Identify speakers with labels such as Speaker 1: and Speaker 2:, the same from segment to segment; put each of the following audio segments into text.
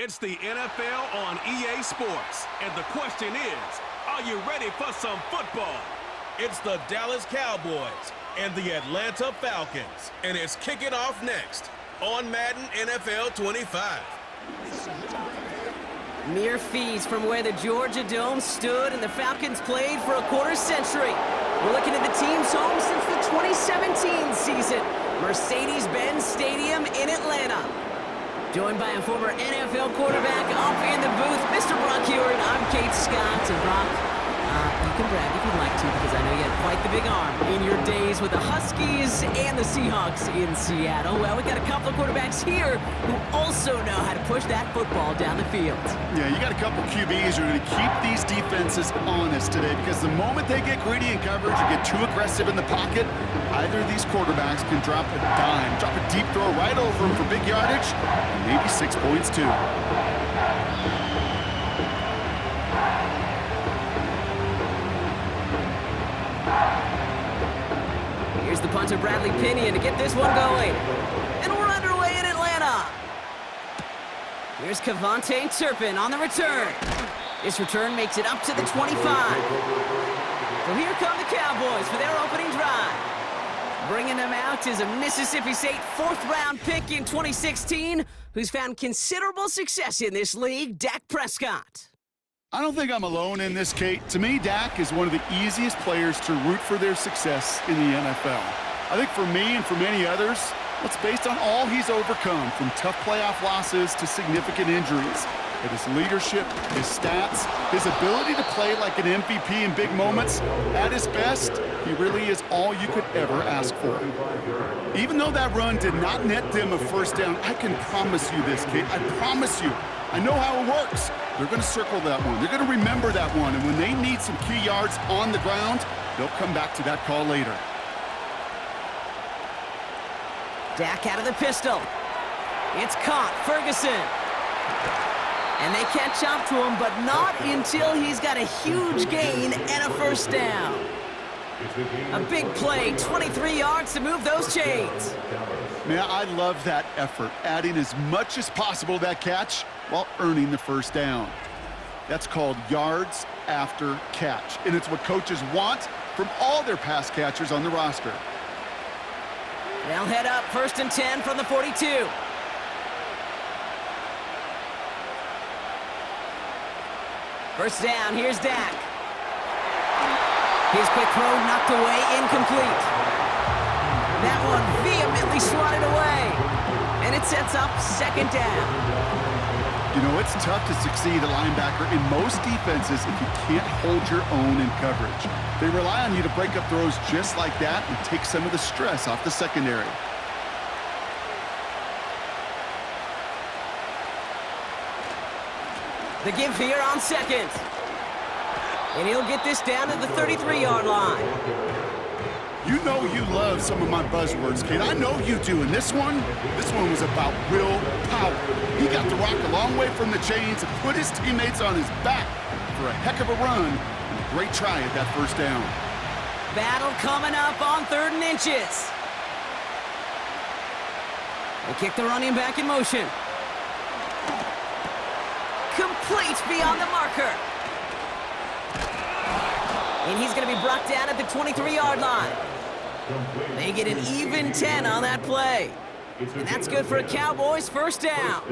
Speaker 1: It's the NFL on EA Sports, and the question is, are you ready for some football?
Speaker 2: It's the Dallas Cowboys and the Atlanta Falcons, and it's kicking off next on Madden NFL 25.
Speaker 3: Mere feet from where the Georgia Dome stood and the Falcons played for a quarter century. We're looking at the team's home since the 2017 season, Mercedes-Benz Stadium in Atlanta. Joined by a former NFL quarterback off in the booth, Mr. Brock Hewitt. I'm Kate Scott, and Brock, you can brag if you'd like to, because I know you had quite the big arm in your days with the Huskies and the Seahawks in Seattle. Well, we got a couple of quarterbacks here who also know how to push that football down the field.
Speaker 4: Yeah, you got a couple QBs who are going to keep these defenses honest today, because the moment they get greedy in coverage or get too aggressive in the pocket, either of these quarterbacks can drop a dime, drop a deep throw right over them for big yardage, and maybe 6 points too.
Speaker 3: Here's the punter, Bradley Pinion, to get this one going. And we're underway in Atlanta. Here's Kevontae Turpin on the return. This return makes it up to the 25. So here come the Cowboys for their opening drive. Bringing them out is a Mississippi State fourth-round pick in 2016 who's found considerable success in this league, Dak Prescott.
Speaker 4: I don't think I'm alone in this, Kate. To me, Dak is one of the easiest players to root for their success in the NFL. I think for me and for many others, it's based on all he's overcome, from tough playoff losses to significant injuries. But his leadership, his stats, his ability to play like an MVP in big moments, at his best, he really is all you could ever ask for. Even though that run did not net them a first down, I can promise you this, Kate. I promise you. I know how it works. They're going to circle that one. They're going to remember that one. And when they need some key yards on the ground, they'll come back to that call later.
Speaker 3: Dak out of the pistol. It's caught. Ferguson. And they catch up to him, but not until he's got a huge gain and a first down. A big play, 23 yards to move those chains.
Speaker 4: Man, I love that effort, adding as much as possible to that catch while earning the first down. That's called yards after catch, and it's what coaches want from all their pass catchers on the roster.
Speaker 3: They'll head up 1st and 10 from the 42. First down, here's Dak. His quick throw knocked away, incomplete. That one vehemently swatted away. And it sets up 2nd down.
Speaker 4: You know, it's tough to succeed at linebacker in most defenses if you can't hold your own in coverage. They rely on you to break up throws just like that and take some of the stress off the secondary.
Speaker 3: The give here on 2nd. And he'll get this down to the 33-yard line.
Speaker 4: You know you love some of my buzzwords, kid. I know you do. And this one was about will power. He got the rock a long way from the chains and put his teammates on his back for a heck of a run and a great try at that first down.
Speaker 3: Battle coming up on 3rd and inches. They kick the running back in motion. Complete beyond the marker. And he's going to be brought down at the 23-yard line. They get an even 10 on that play. And that's good for a Cowboys first down.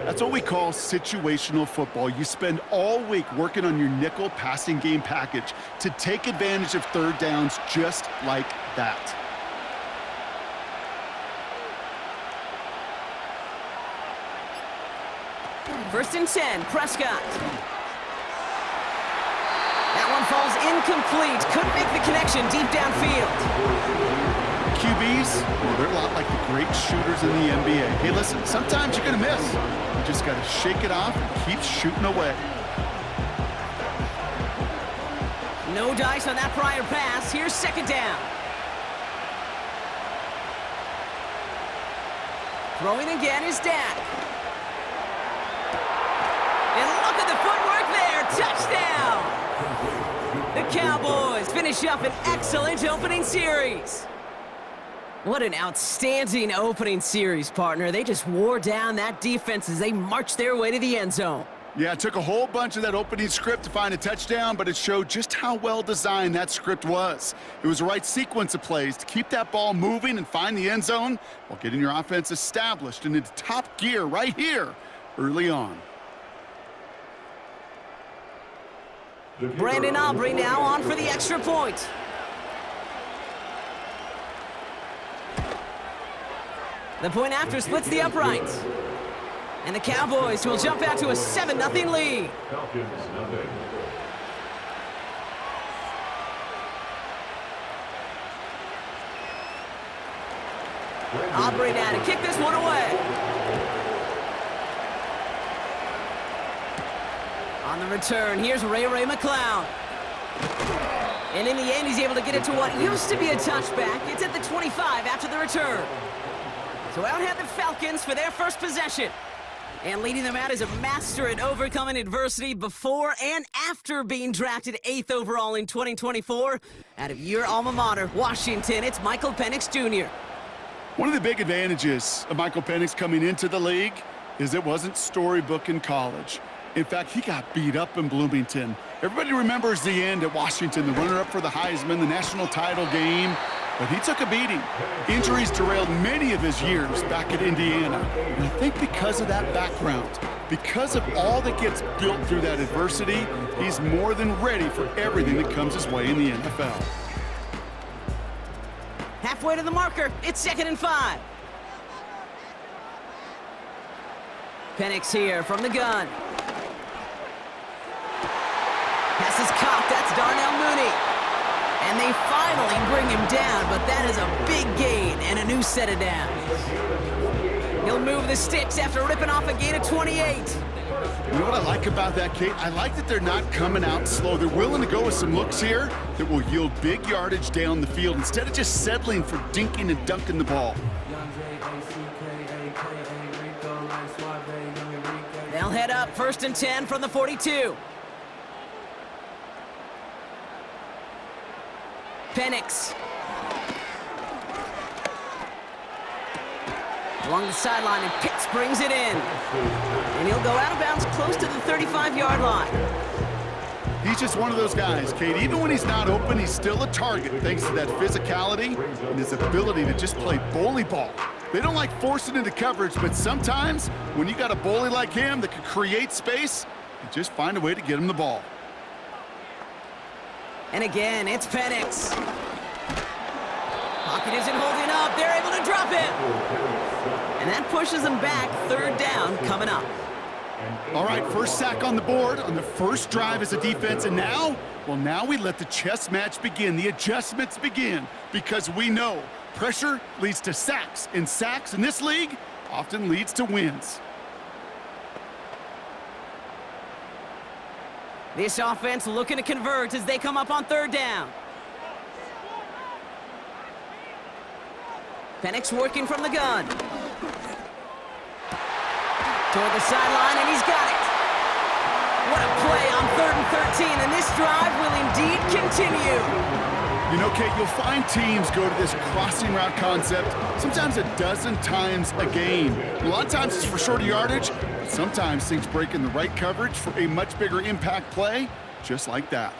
Speaker 4: That's what we call situational football. You spend all week working on your nickel passing game package to take advantage of 3rd downs just like that.
Speaker 3: First and 10, Prescott. That one falls incomplete. Couldn't make the connection deep downfield.
Speaker 4: QBs, well, they're a lot like the great shooters in the NBA. Hey, listen, sometimes you're going to miss. You just got to shake it off and keep shooting away.
Speaker 3: No dice on that prior pass. Here's 2nd down. Throwing again is Dak. And look at the footwork there. Touchdown! The Cowboys finish up an excellent opening series. What an outstanding opening series, partner. They just wore down that defense as they marched their way to the end zone.
Speaker 4: Yeah, it took a whole bunch of that opening script to find a touchdown, but it showed just how well designed that script was. It was the right sequence of plays to keep that ball moving and find the end zone while getting your offense established and into top gear right here early on.
Speaker 3: Brandon Aubrey now on for the extra point. The point after splits the uprights. And the Cowboys will jump out to a 7-0 lead.
Speaker 5: Falcons, nothing.
Speaker 3: Aubrey now to kick this one away. On the return, here's Ray McCloud. And in the end, he's able to get it to what used to be a touchback. It's at the 25 after the return. So out head the Falcons for their first possession. And leading them out is a master at overcoming adversity before and after being drafted 8th overall in 2024. Out of your alma mater, Washington, it's Michael Penix Jr.
Speaker 4: One of the big advantages of Michael Penix coming into the league is it wasn't storybook in college. In fact, he got beat up in Bloomington. Everybody remembers the end at Washington, the runner-up for the Heisman, the national title game. But he took a beating. Injuries derailed many of his years back at Indiana. And I think because of that background, because of all that gets built through that adversity, he's more than ready for everything that comes his way in the NFL.
Speaker 3: Halfway to the marker, it's 2nd and 5. Penix here from the gun. Pass is caught, that's Darnell Mooney. And they finally bring him down, but that is a big gain and a new set of downs. He'll move the sticks after ripping off a gain of 28.
Speaker 4: You know what I like about that, Kate? I like that they're not coming out slow. They're willing to go with some looks here that will yield big yardage down the field instead of just settling for dinking and dunking the ball.
Speaker 3: They'll head up 1st and 10 from the 42. Penix. Along the sideline, and Pitts brings it in. And he'll go out of bounds close to the 35-yard line.
Speaker 4: He's just one of those guys, Kate. Even when he's not open, he's still a target thanks to that physicality and his ability to just play bully ball. They don't like forcing into coverage, but sometimes when you got a bully like him that can create space, you just find a way to get him the ball.
Speaker 3: And again, it's Penix. Pocket isn't holding up. They're able to drop it. And that pushes them back. 3rd down coming up.
Speaker 4: All right, first sack on the board on the first drive as a defense. And now, well, now we let the chess match begin. The adjustments begin because we know pressure leads to sacks. And sacks in this league often leads to wins.
Speaker 3: This offense looking to convert as they come up on 3rd down. Penix working from the gun. Toward the sideline, and he's got it. What a play on 3rd and 13, and this drive will indeed continue.
Speaker 4: You know, Kate, you'll find teams go to this crossing route concept sometimes a dozen times a game. A lot of times it's for shorter yardage, but sometimes things break in the right coverage for a much bigger impact play, just like that.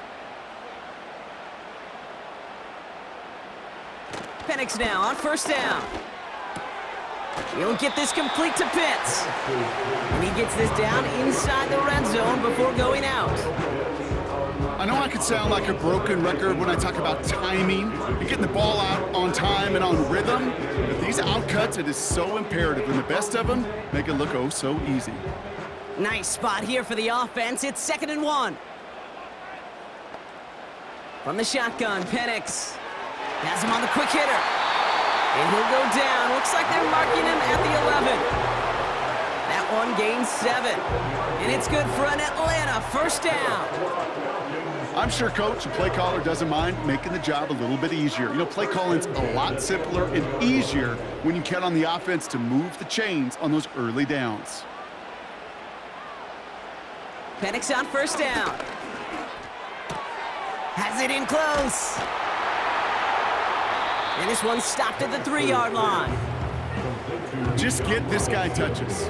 Speaker 3: Penix now on 1st down. He'll get this complete to Pitts. And he gets this down inside the red zone before going out.
Speaker 4: I know I could sound like a broken record when I talk about timing and getting the ball out on time and on rhythm, but these outcuts, it is so imperative, and the best of them make it look oh so easy.
Speaker 3: Nice spot here for the offense. It's 2nd and 1. From the shotgun, Penix has him on the quick hitter. And he'll go down. Looks like they're marking him at the 11. That one gains 7. And it's good for an Atlanta 1st down.
Speaker 4: I'm sure coach and play caller doesn't mind making the job a little bit easier. You know, play calling's a lot simpler and easier when you count on the offense to move the chains on those early downs.
Speaker 3: Penix on 1st down. Has it in close. And this one's stopped at the 3-yard line.
Speaker 4: Just get this guy touches.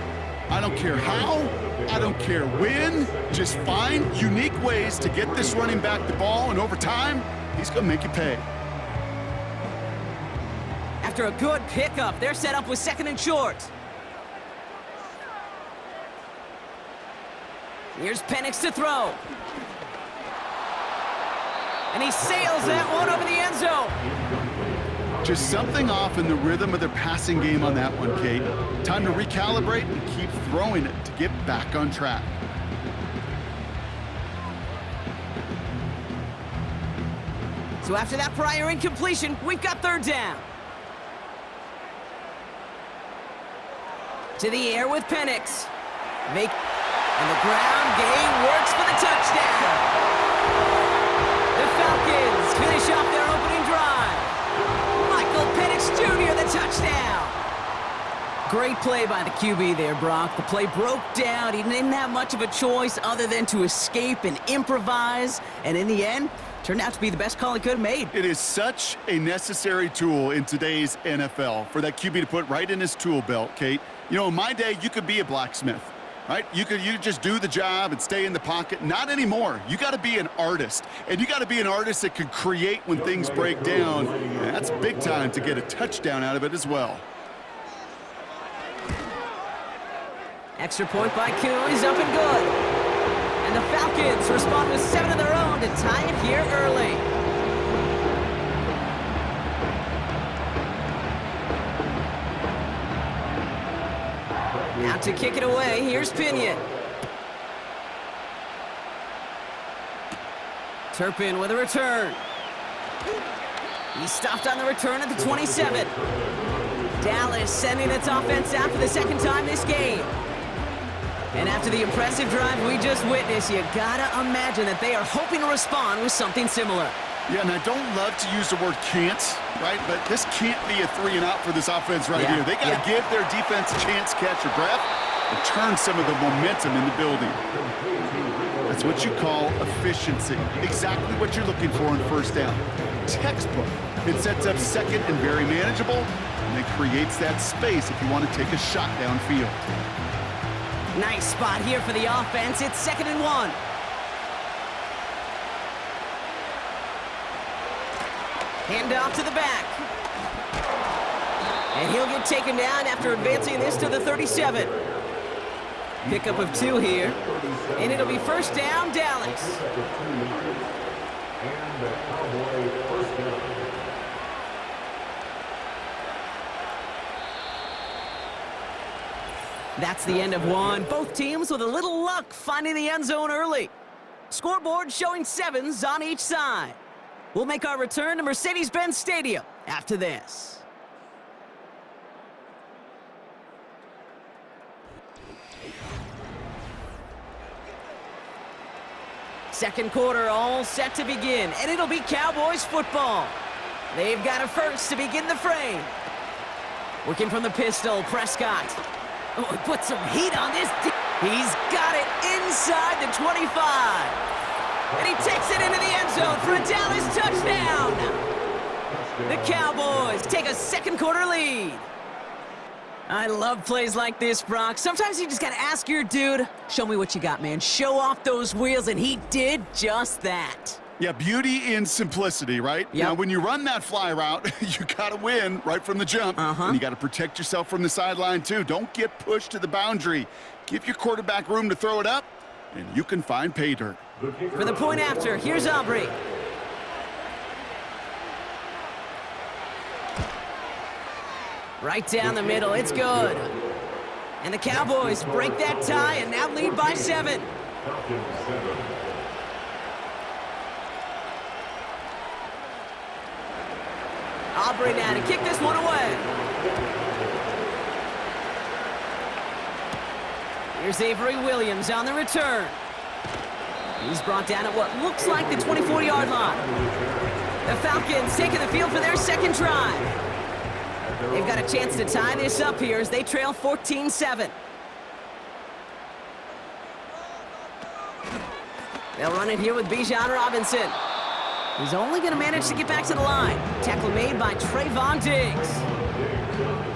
Speaker 4: I don't care how, I don't care when. Just find unique ways to get this running back the ball, and over time, he's going to make you pay.
Speaker 3: After a good pickup, they're set up with 2nd and short. Here's Penix to throw. And he sails that one over the end zone.
Speaker 4: Just something off in the rhythm of their passing game on that one, Kate. Time to recalibrate and keep throwing it to get back on track.
Speaker 3: So after that prior incompletion, we've got 3rd down. To the air with Penix. And the ground game works for the touchdown. The Falcons finish off their opening drive. Michael Penix Jr., the touchdown. Great play by the QB there, Brock. The play broke down. He didn't have much of a choice other than to escape and improvise. And in the end, turned out to be the best call he could have made.
Speaker 4: It is such a necessary tool in today's NFL for that QB to put right in his tool belt, Kate. You know, in my day, you could be a blacksmith. Right? You just do the job and stay in the pocket. Not anymore. You got to be an artist. And you got to be an artist that can create when things break down. And that's big time to get a touchdown out of it as well.
Speaker 3: Extra point by Koo is up and good. And the Falcons respond with 7 of their own to tie it here early. Now to kick it away, here's Pinion. Turpin with a return. He stopped on the return at the 27. Dallas sending its offense out for the 2nd time this game. And after the impressive drive we just witnessed, you gotta imagine that they are hoping to respond with something similar.
Speaker 4: Yeah, and I don't love to use the word can't, right? But this can't be a 3 and out for this offense right here. They got to give their defense a chance to catch your breath and turn some of the momentum in the building. That's what you call efficiency. Exactly what you're looking for in 1st down. Textbook. It sets up 2nd and very manageable, and it creates that space if you want to take a shot downfield.
Speaker 3: Nice spot here for the offense. It's 2nd and 1. Hand off to the back. And he'll get taken down after advancing this to the 37. Pickup of 2 here. And it'll be 1st down, Dallas. That's the end of one. Both teams with a little luck finding the end zone early. Scoreboard showing 7s on each side. We'll make our return to Mercedes-Benz Stadium after this. Second quarter all set to begin, and it'll be Cowboys football. They've got a first to begin the frame. Working from the pistol, Prescott. Oh, he put some heat on this. He's got it inside the 25. And he takes it into the end zone for a Dallas touchdown. The Cowboys take a 2nd quarter lead. I love plays like this, Brock. Sometimes you just got to ask your dude, show me what you got, man. Show off those wheels, and he did just that.
Speaker 4: Yeah, beauty in simplicity, right?
Speaker 3: Yep.
Speaker 4: Now, when you run that fly route, you got to win right from the jump. And you got to protect yourself from the sideline, too. Don't get pushed to the boundary. Give your quarterback room to throw it up, and you can find pay dirt.
Speaker 3: For the point after, here's Aubrey. Right down the middle, it's good. And the Cowboys break that tie and now lead by 7. Aubrey now to kick this one away. Here's Avery Williams on the return. He's brought down at what looks like the 24-yard line. The Falcons taking the field for their 2nd drive. They've got a chance to tie this up here as they trail 14-7. They'll run it here with Bijan Robinson. He's only going to manage to get back to the line. Tackle made by Trayvon Diggs.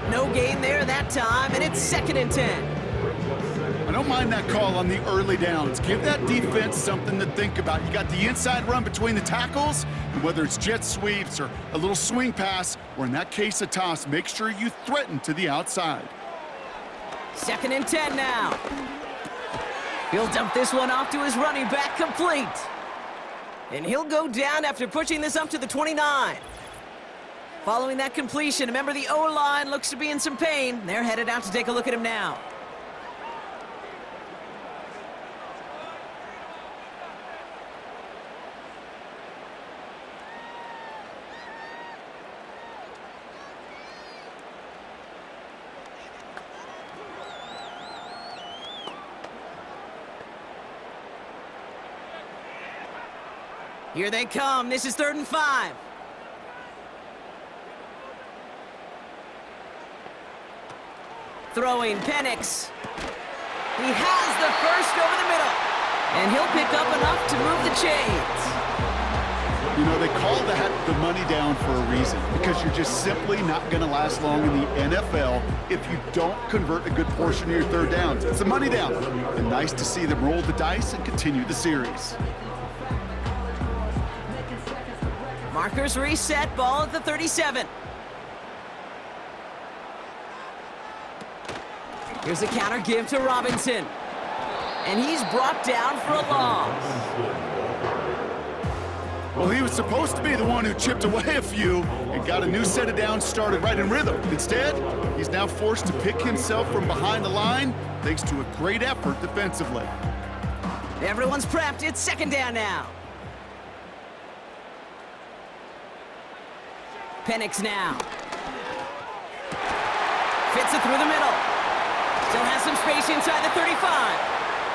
Speaker 3: No gain there that time, and it's 2nd and 10.
Speaker 4: I don't mind that call on the early downs. Give that defense something to think about. You got the inside run between the tackles, and whether it's jet sweeps or a little swing pass, or in that case a toss, make sure you threaten to the outside.
Speaker 3: 2nd and 10 now. He'll dump this one off to his running back, complete. And he'll go down after pushing this up to the 29. Following that completion, remember the O-line looks to be in some pain. They're headed out to take a look at him now. Here they come. This is 3rd and 5. Throwing Penix. He has the first over the middle. And he'll pick up enough to move the chains.
Speaker 4: You know, they call that the money down for a reason, because you're just simply not going to last long in the NFL if you don't convert a good portion of your 3rd downs. It's a money down. And nice to see them roll the dice and continue the series.
Speaker 3: Markers reset, ball at the 37. Here's a counter give to Robinson. And he's brought down for a loss.
Speaker 4: Well, he was supposed to be the one who chipped away a few and got a new set of downs started right in rhythm. Instead, he's now forced to pick himself from behind the line thanks to a great effort defensively.
Speaker 3: Everyone's prepped. It's 2nd down now. Penix now. Fits it through the middle. Still has some space inside the 35.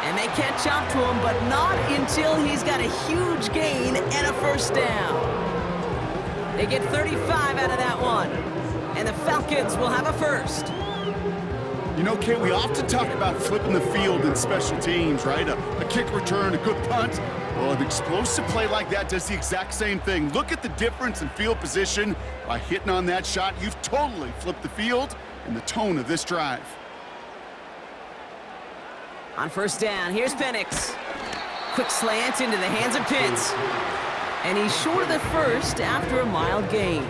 Speaker 3: And they catch up to him, but not until he's got a huge gain and a 1st down. They get 35 out of that one. And the Falcons will have a 1st.
Speaker 4: You know, Kate, we often talk about flipping the field in special teams, right? A kick return, a good punt. Well, an explosive play like that does the exact same thing. Look at the difference in field position. By hitting on that shot, you've totally flipped the field and the tone of this drive.
Speaker 3: On 1st down, here's Penix. Quick slant into the hands of Pitts. And he's short of the 1st after a mild gain.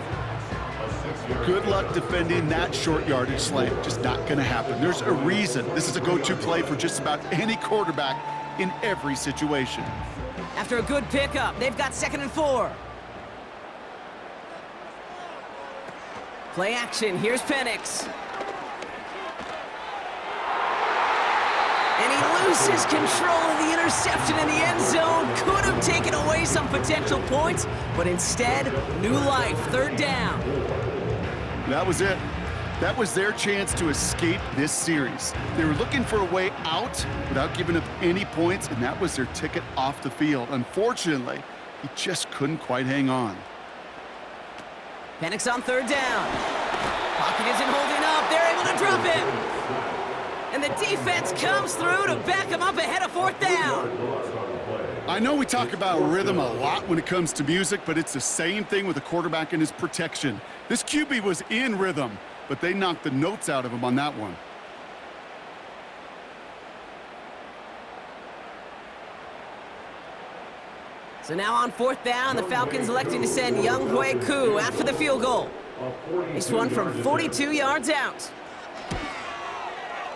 Speaker 4: Good luck defending that short yardage slant. Just not going to happen. There's a reason this is a go-to play for just about any quarterback in every situation.
Speaker 3: After a good pickup, they've got 2nd and 4. Play action, here's Penix. And he loses control of the interception in the end zone. Could have taken away some potential points, but instead, new life, 3rd down.
Speaker 4: That was it. That was their chance to escape this series. They were looking for a way out without giving up any points, and that was their ticket off the field. Unfortunately, he just couldn't quite hang on.
Speaker 3: Penix on 3rd down. Pocket isn't holding up. They're able to drop him. And the defense comes through to back him up ahead of 4th down.
Speaker 4: I know we talk about rhythm a lot when it comes to music, but it's the same thing with a quarterback and his protection. This QB was in rhythm, but they knocked the notes out of him on that one.
Speaker 3: So now on 4th down, the Falcons electing to send Young Hui Koo out for the field goal. This one from 42 yards out.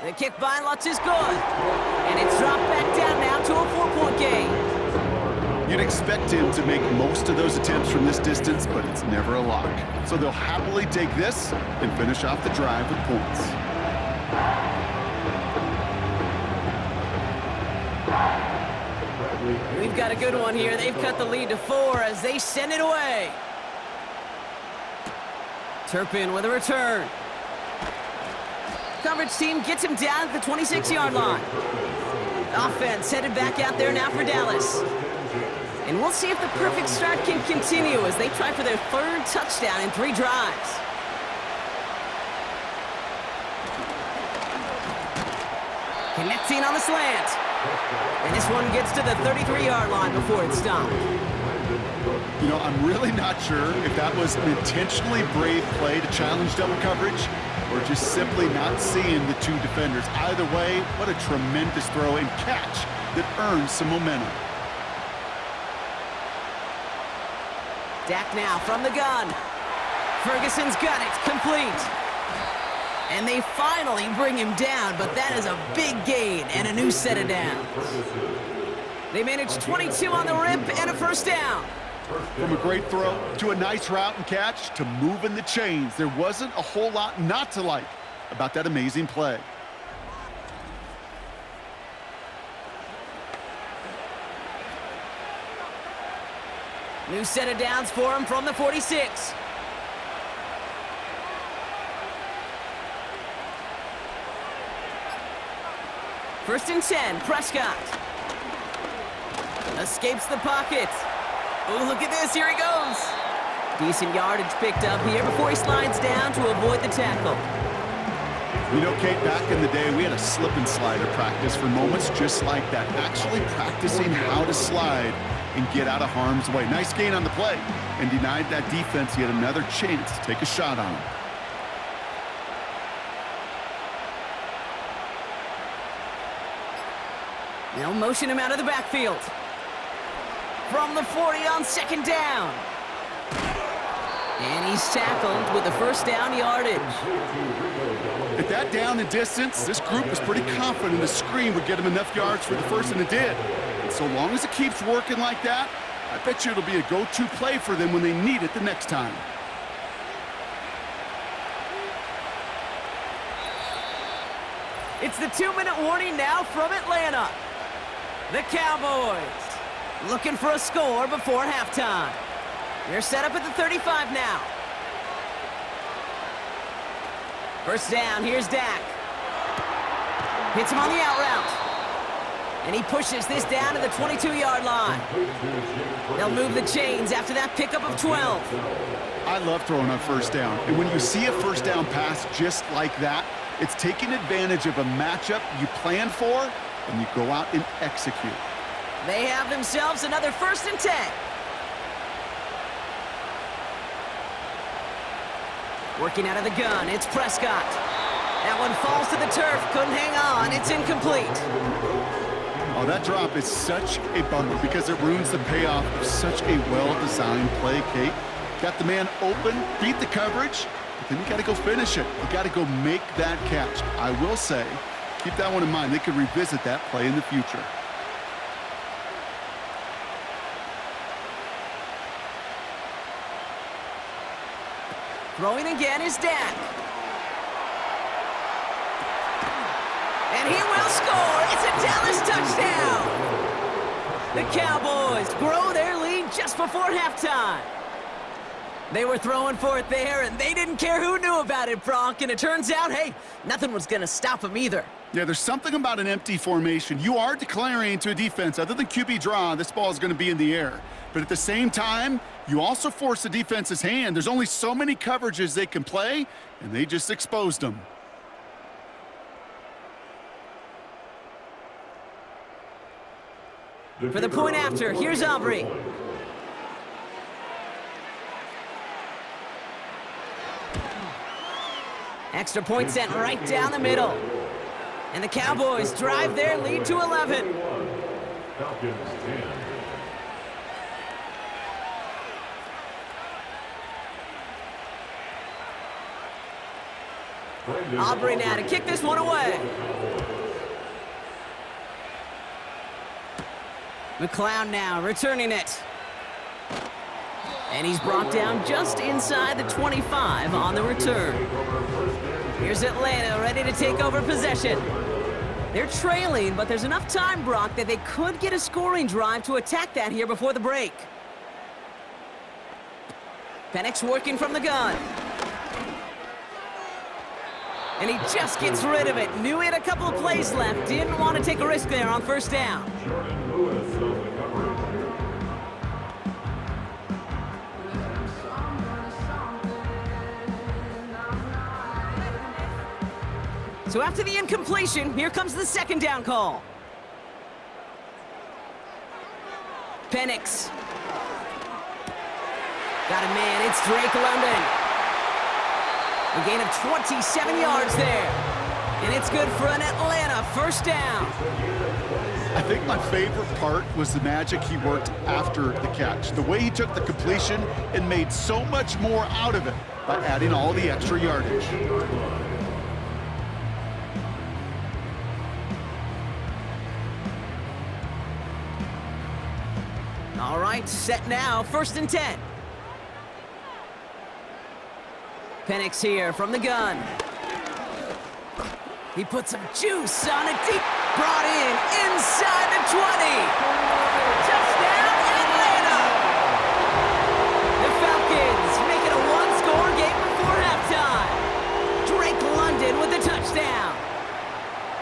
Speaker 3: The kick by Lutz is good. And it's dropped back down now to a 4-point game.
Speaker 4: You'd expect him to make most of those attempts from this distance, but it's never a lock. So they'll happily take this and finish off the drive with points.
Speaker 3: We've got a good one here. They've cut the lead to 4 as they send it away. Turpin with a return. Coverage team gets him down at the 26-yard line. Offense headed back out there now for Dallas. And we'll see if the perfect start can continue as they try for their 3rd touchdown in 3 drives. Connecting on the slant. And this one gets to the 33-yard line before it's stopped.
Speaker 4: You know, I'm really not sure if that was an intentionally brave play to challenge double coverage or just simply not seeing the two defenders. Either way, what a tremendous throw and catch that earns some momentum.
Speaker 3: Dak now from the gun. Ferguson's got it, complete. And they finally bring him down, but that is a big gain and a new set of downs. They managed 22 on the rip and a first down.
Speaker 4: From a great throw to a nice route and catch to moving the chains, there wasn't a whole lot not to like about that amazing play.
Speaker 3: New set of downs for him from the 46. First and 10, Prescott. Escapes the pocket. Oh, look at this, here he goes. Decent yardage picked up here before he slides down to avoid the tackle.
Speaker 4: You know, Kate, back in the day, we had a slip and slide at practice for moments just like that. Actually practicing how to slide and get out of harm's way. Nice gain on the play and denied that defense yet another chance to take a shot on him.
Speaker 3: They'll motion him out of the backfield. From the 40 on second down. And he's tackled with the first down yardage.
Speaker 4: At that down and distance, this group was pretty confident the screen would get him enough yards for the first, and it did. And so long as it keeps working like that, I bet you it'll be a go-to play for them when they need it the next time.
Speaker 3: It's the 2-minute warning now from Atlanta. The Cowboys looking for a score before halftime. They're set up at the 35 now. First down, here's Dak. Hits him on the out route. And he pushes this down to the 22-yard line. They'll move the chains after that pickup of 12.
Speaker 4: I love throwing on first down. And when you see a first down pass just like that, it's taking advantage of a matchup you planned for, and you go out and execute.
Speaker 3: They have themselves another first and 10. Working out of the gun, it's Prescott. That one falls to the turf, couldn't hang on, it's incomplete.
Speaker 4: Oh, that drop is such a bummer because it ruins the payoff of such a well-designed play, Kate. Got the man open, beat the coverage, but then you got to go finish it. You got to go make that catch. I will say, keep that one in mind. They could revisit that play in the future.
Speaker 3: Throwing again is Dak. And he will score. It's a Dallas touchdown. The Cowboys grow their lead just before halftime. They were throwing for it there, and they didn't care who knew about it, Bronk. And it turns out, hey, nothing was going to stop them either.
Speaker 4: Yeah, there's something about an empty formation. You are declaring to a defense, other than QB draw, this ball is going to be in the air. But at the same time, you also force the defense's hand. There's only so many coverages they can play, and they just exposed them.
Speaker 3: For the point after, here's Aubrey. Extra point sent right down the middle. And the Cowboys drive their lead to 11.
Speaker 5: Falcons 10.
Speaker 3: Aubrey now to kick this one away. McLeod now returning it. And he's brought down just inside the 25 on the return. Here's Atlanta ready to take over possession. They're trailing, but there's enough time, Brock, that they could get a scoring drive to attack that here before the break. Penix working from the gun. And he just gets rid of it. Knew he had a couple of plays left. Didn't want to take a risk there on first down. So after the incompletion, here comes the second down call. Got a man, it's Drake London. A gain of 27 yards there. And it's good for an Atlanta first down.
Speaker 4: I think my favorite part was the magic he worked after the catch. The way he took the completion and made so much more out of it by adding all the extra yardage.
Speaker 3: All right, set now, 1st and 10. Penix here from the gun. He puts some juice on it deep. Brought in inside the 20. Touchdown, Atlanta! The Falcons make it a one-score game before halftime. Drake London with the touchdown.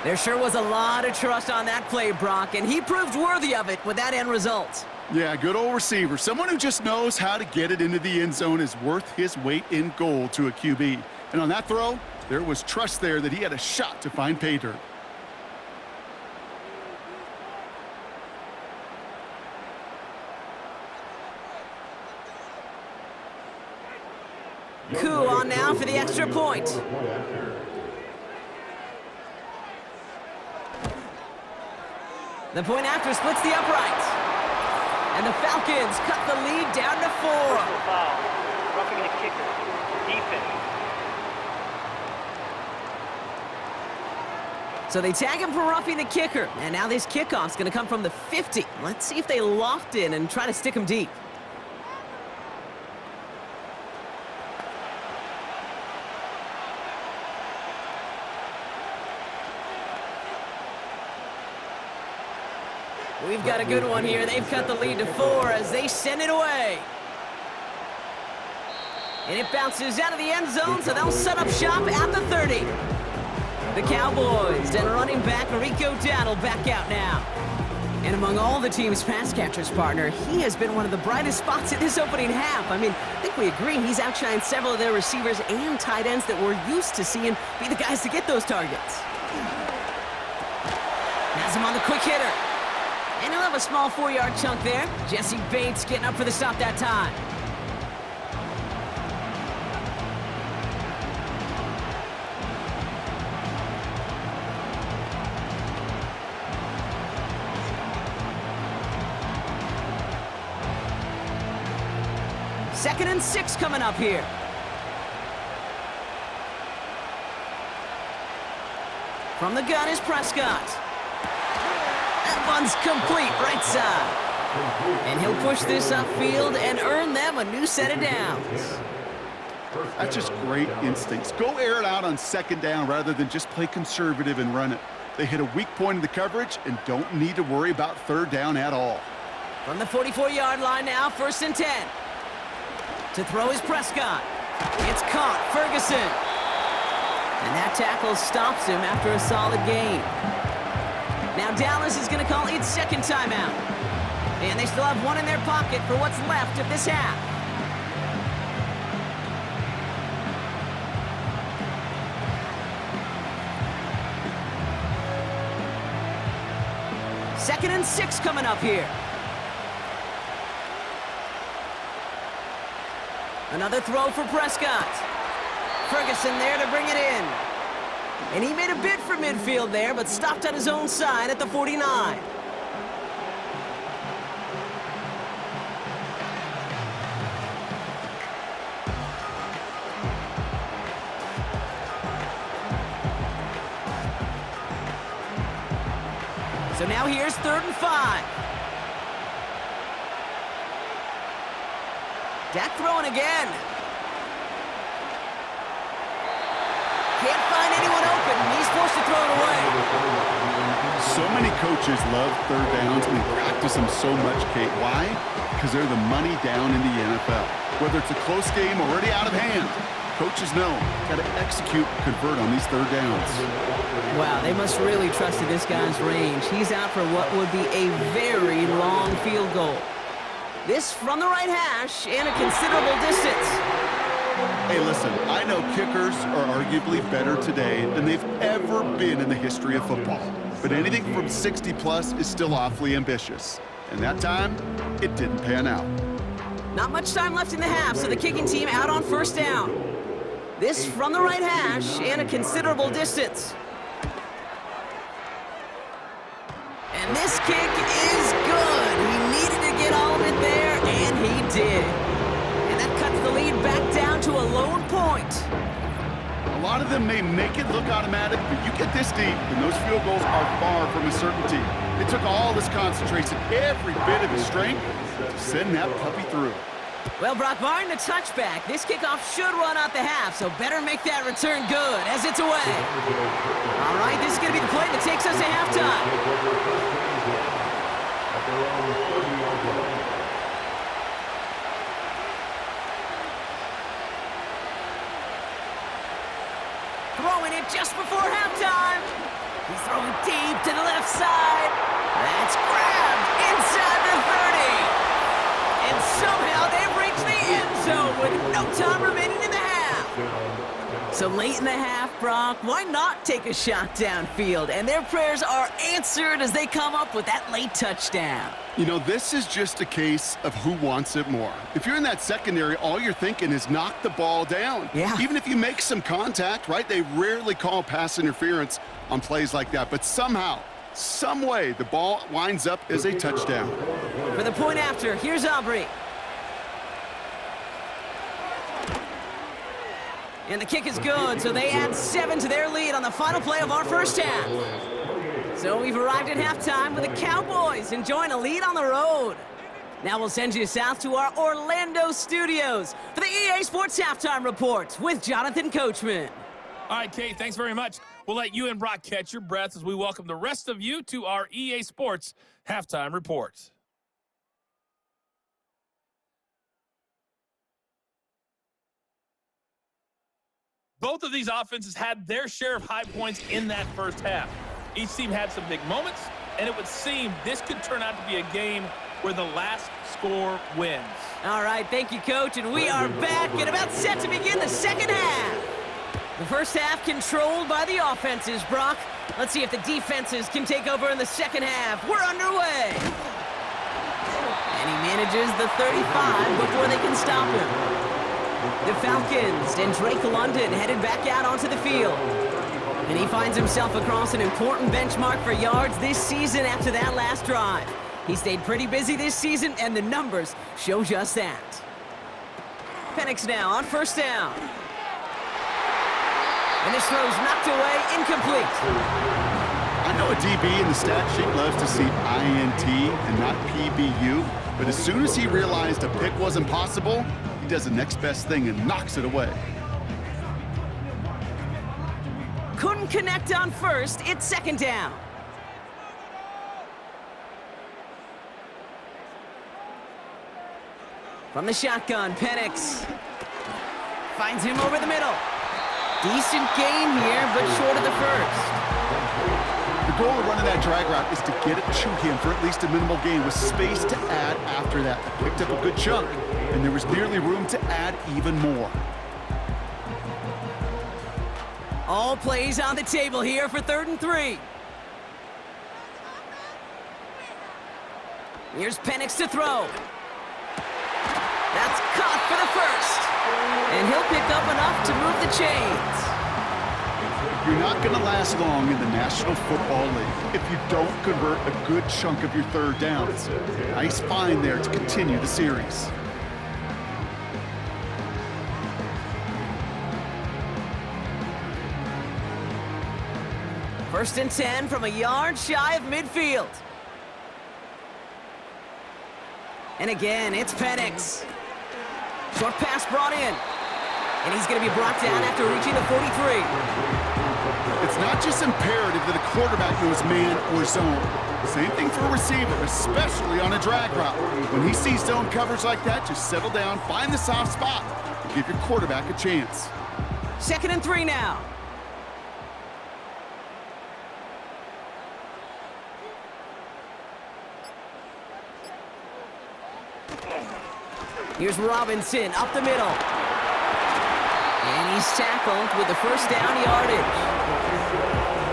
Speaker 3: There sure was a lot of trust on that play, Brock, and he proved worthy of it with that end result.
Speaker 4: Yeah, good old receiver. Someone who just knows how to get it into the end zone is worth his weight in gold to a QB. And on that throw, there was trust there that he had a shot to find pay dirt.
Speaker 3: Coup on now for the extra point. The point after splits the upright. And the Falcons cut the lead down to 4.
Speaker 6: Roughing the kicker. Defense.
Speaker 3: So they tag him for roughing the kicker. And now this kickoff's going to come from the 50. Let's see if they loft in and try to stick him deep. We've got a good one here. They've cut the lead to 4 as they send it away. And it bounces out of the end zone, so they'll set up shop at the 30. The Cowboys and running back Rico Dowdle back out now. And among all the team's pass catchers, partner, he has been one of the brightest spots in this opening half. I mean, I think we agree he's outshined several of their receivers and tight ends that we're used to seeing be the guys to get those targets. Has him on the quick hitter. And he'll have a small 4-yard chunk there. Jesse Bates getting up for the stop that time. Second and 6 coming up here. From the gun is Prescott. That one's complete, right side. And he'll push this upfield and earn them a new set of downs.
Speaker 4: That's just great instincts. Go air it out on 2nd down rather than just play conservative and run it. They hit a weak point in the coverage and don't need to worry about 3rd down at all.
Speaker 3: From the 44-yard line now, 1st and 10. To throw is Prescott. It's caught, Ferguson. And that tackle stops him after a solid gain. Now Dallas is going to call its 2nd timeout. And they still have one in their pocket for what's left of this half. Second and 6 coming up here. Another throw for Prescott. Ferguson there to bring it in. And he made a bid for midfield there, but stopped on his own side at the 49. So now here's 3rd and 5. Dak throwing again. Can't find anyone open. He's forced to throw it away.
Speaker 4: So many coaches love 3rd downs and they practice them so much, Kate. Why? Because they're the money down in the NFL. Whether it's a close game already out of hand, coaches know got to execute, convert on these 3rd downs.
Speaker 3: Wow, they must really trust in this guy's range. He's out for what would be a very long field goal. This from the right hash and a considerable distance.
Speaker 4: Hey, listen, I know kickers are arguably better today than they've ever been in the history of football. But anything from 60 plus is still awfully ambitious. And that time, it didn't pan out.
Speaker 3: Not much time left in the half, so the kicking team out on first down. This from the right hash and a considerable distance. And this kick is good. He needed to get all of it there, and he did. And that cuts the lead back down to a lone point.
Speaker 4: A lot of them may make it look automatic, but you get this deep, and those field goals are far from a certainty. It took all his concentration, every bit of his strength, to send that puppy through.
Speaker 3: Well, Brock, barring the touchback, this kickoff should run out the half, so better make that return good as it's away. All right, this is going to be the play that takes us to halftime. Throwing it just before halftime. He's throwing deep to the left side. That's grabbed inside the 30. And somehow they've reached the end zone with no time remaining in the half. So late in the half, Brock, why not take a shot downfield? And their prayers are answered as they come up with that late touchdown.
Speaker 4: You know, this is just a case of who wants it more. If you're in that secondary, all you're thinking is knock the ball down.
Speaker 3: Yeah.
Speaker 4: Even if you make some contact, right? They rarely call pass interference on plays like that. But somehow, some way, the ball winds up as a touchdown.
Speaker 3: For the point after, here's Aubrey. And the kick is good, so they add 7 to their lead on the final play of our first half. So we've arrived at halftime with the Cowboys enjoying a lead on the road. Now we'll send you south to our Orlando studios for the EA Sports Halftime Report with Jonathan Coachman.
Speaker 7: All right, Kate, thanks very much. We'll let you and Brock catch your breath as we welcome the rest of you to our EA Sports Halftime Report. Both of these offenses had their share of high points in that first half. Each team had some big moments, and it would seem this could turn out to be a game where the last score wins.
Speaker 3: All right, thank you, Coach, and we are back and about set to begin the second half. The first half controlled by the offenses, Brock. Let's see if the defenses can take over in the second half. We're underway. And he manages the 35 before they can stop him. The Falcons and Drake London headed back out onto the field. And he finds himself across an important benchmark for yards this season after that last drive. He stayed pretty busy this season, and the numbers show just that. Penix now on first down. And this throw's knocked away, incomplete.
Speaker 4: I know a DB in the stat sheet loves to see INT and not PBU, but as soon as he realized a pick wasn't possible, he does the next best thing and knocks it away.
Speaker 3: Couldn't connect on first. It's second down. From the shotgun, Penix finds him over the middle. Decent gain here, but short of the first.
Speaker 4: The goal of running that drag route is to get it to him for at least a minimal gain with space to add after that. I picked up a good chunk, and there was nearly room to add even more.
Speaker 3: All plays on the table here for 3rd and 3. Here's Penix to throw. That's caught for the first. And he'll pick up enough to move the chains.
Speaker 4: You're not going to last long in the National Football League if you don't convert a good chunk of your third downs. Nice find there to continue the series.
Speaker 3: First and 10 from a yard shy of midfield. And again, it's Penix. Short pass brought in. And he's going to be brought down after reaching the 43.
Speaker 4: It's not just imperative that a quarterback knows man or zone. Same thing for a receiver, especially on a drag route. When he sees zone coverage like that, just settle down, find the soft spot, and give your quarterback a chance.
Speaker 3: 2nd and 3 now. Here's Robinson up the middle. And he's tackled with the first down yardage.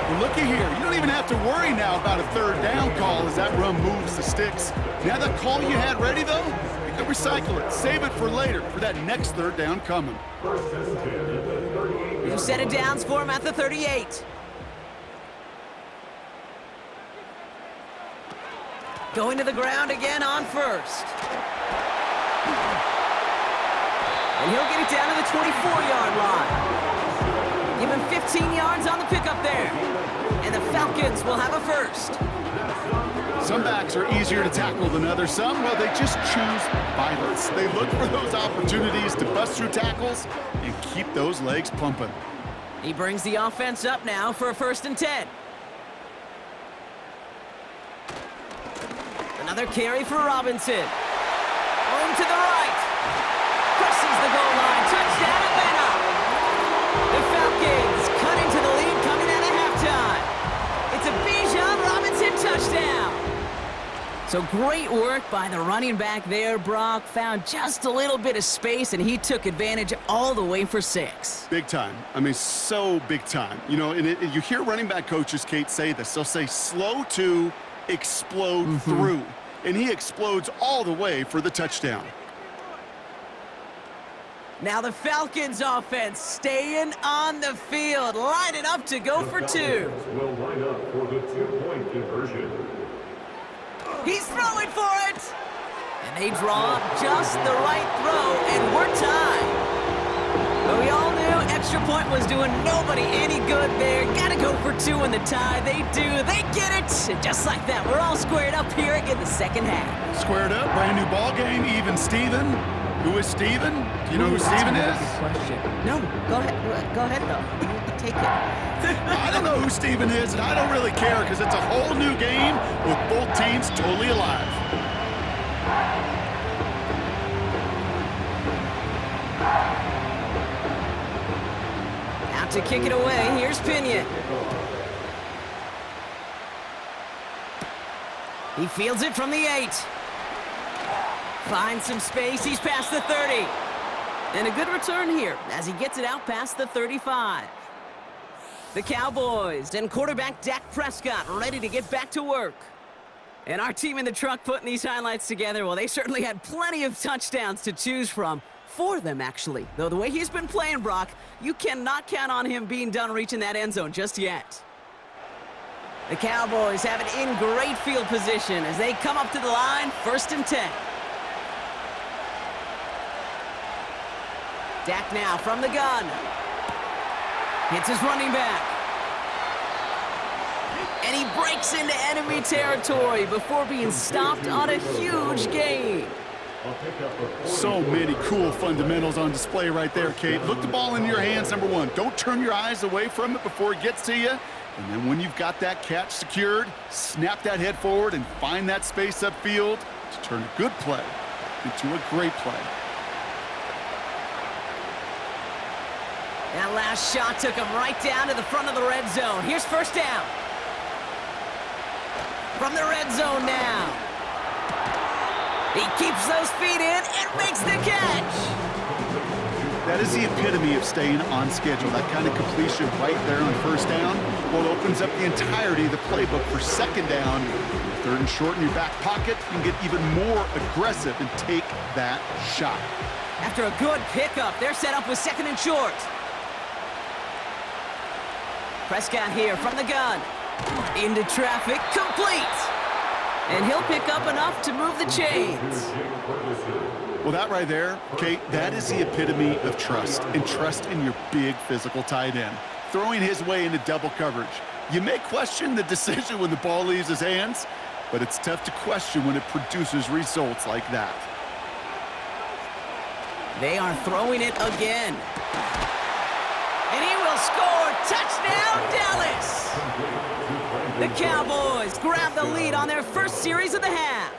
Speaker 4: Well, looky here. You don't even have to worry now about a third down call as that run moves the sticks. Now that call you had ready, though, you can Don't recycle it. Save it for later, for that next third down coming.
Speaker 5: First and 10 at the 38.
Speaker 3: New set of downs for him at the 38. Going to the ground again on first. And he'll get it down to the 24-yard line. Give him 15 yards on the pickup there. And the Falcons will have a first.
Speaker 4: Some backs are easier to tackle than others. Some, well, they just choose violence. They look for those opportunities to bust through tackles and keep those legs pumping.
Speaker 3: He brings the offense up now for a 1st and 10. Another carry for Robinson. Home to the right. Crosses the goal line. Touchdown Atlanta. The Falcons cut into the lead coming out of halftime. It's a Bijan Robinson touchdown. So great work by the running back there, Brock. Found just a little bit of space, and he took advantage all the way for 6.
Speaker 4: Big time. I mean, so big time. You know, and you hear running back coaches, Kate, say this. They'll say slow to explode through. And he explodes all the way for the touchdown.
Speaker 3: Now the Falcons offense staying on the field, lining up to go for 2.
Speaker 5: Will line up for the 2-point conversion.
Speaker 3: He's throwing for it! And they draw up just the right throw, and we're tied. But we all knew extra point was doing nobody any good there. Gotta go for 2 in the tie. They do. They get it. And just like that, we're all squared up here in the second half.
Speaker 4: Squared up, brand new ball game, even Steven. Who is Steven? Do you know who Steven is?
Speaker 3: Question. No, go ahead. Go ahead, though. You take it.
Speaker 4: I don't know who Steven is, and I don't really care because it's a whole new game with both teams totally alive.
Speaker 3: Out to kick it away. Here's Pinion. He fields it from the 8. Finds some space. He's past the 30. And a good return here as he gets it out past the 35. The Cowboys and quarterback Dak Prescott ready to get back to work. And our team in the truck putting these highlights together, well, they certainly had plenty of touchdowns to choose from. 4 of them, actually. Though the way he's been playing, Brock, you cannot count on him being done reaching that end zone just yet. The Cowboys have it in great field position as they come up to the line, 1st and 10. Dak now from the gun. Hits his running back. And he breaks into enemy territory before being stopped on a huge gain.
Speaker 4: So many cool fundamentals on display right there, Kate. Look the ball into your hands, number 1. Don't turn your eyes away from it before it gets to you. And then when you've got that catch secured, snap that head forward and find that space upfield to turn a good play into a great play.
Speaker 3: That last shot took him right down to the front of the red zone. Here's 1st down. From the red zone now. He keeps those feet in and makes the catch.
Speaker 4: That is the epitome of staying on schedule. That kind of completion right there on 1st down, well, it opens up the entirety of the playbook for 2nd down. 3rd and short in your back pocket, you can get even more aggressive and take that shot.
Speaker 3: After a good pickup, they're set up with 2nd and short. Prescott here from the gun. Into traffic, complete. And he'll pick up enough to move the chains.
Speaker 4: Well, that right there, Kate, that is the epitome of trust, and trust in your big physical tight end. Throwing his way into double coverage. You may question the decision when the ball leaves his hands, but it's tough to question when it produces results like that.
Speaker 3: They are throwing it again. And he will score. Touchdown, Dallas! The Cowboys grab the lead on their 1st series of the half.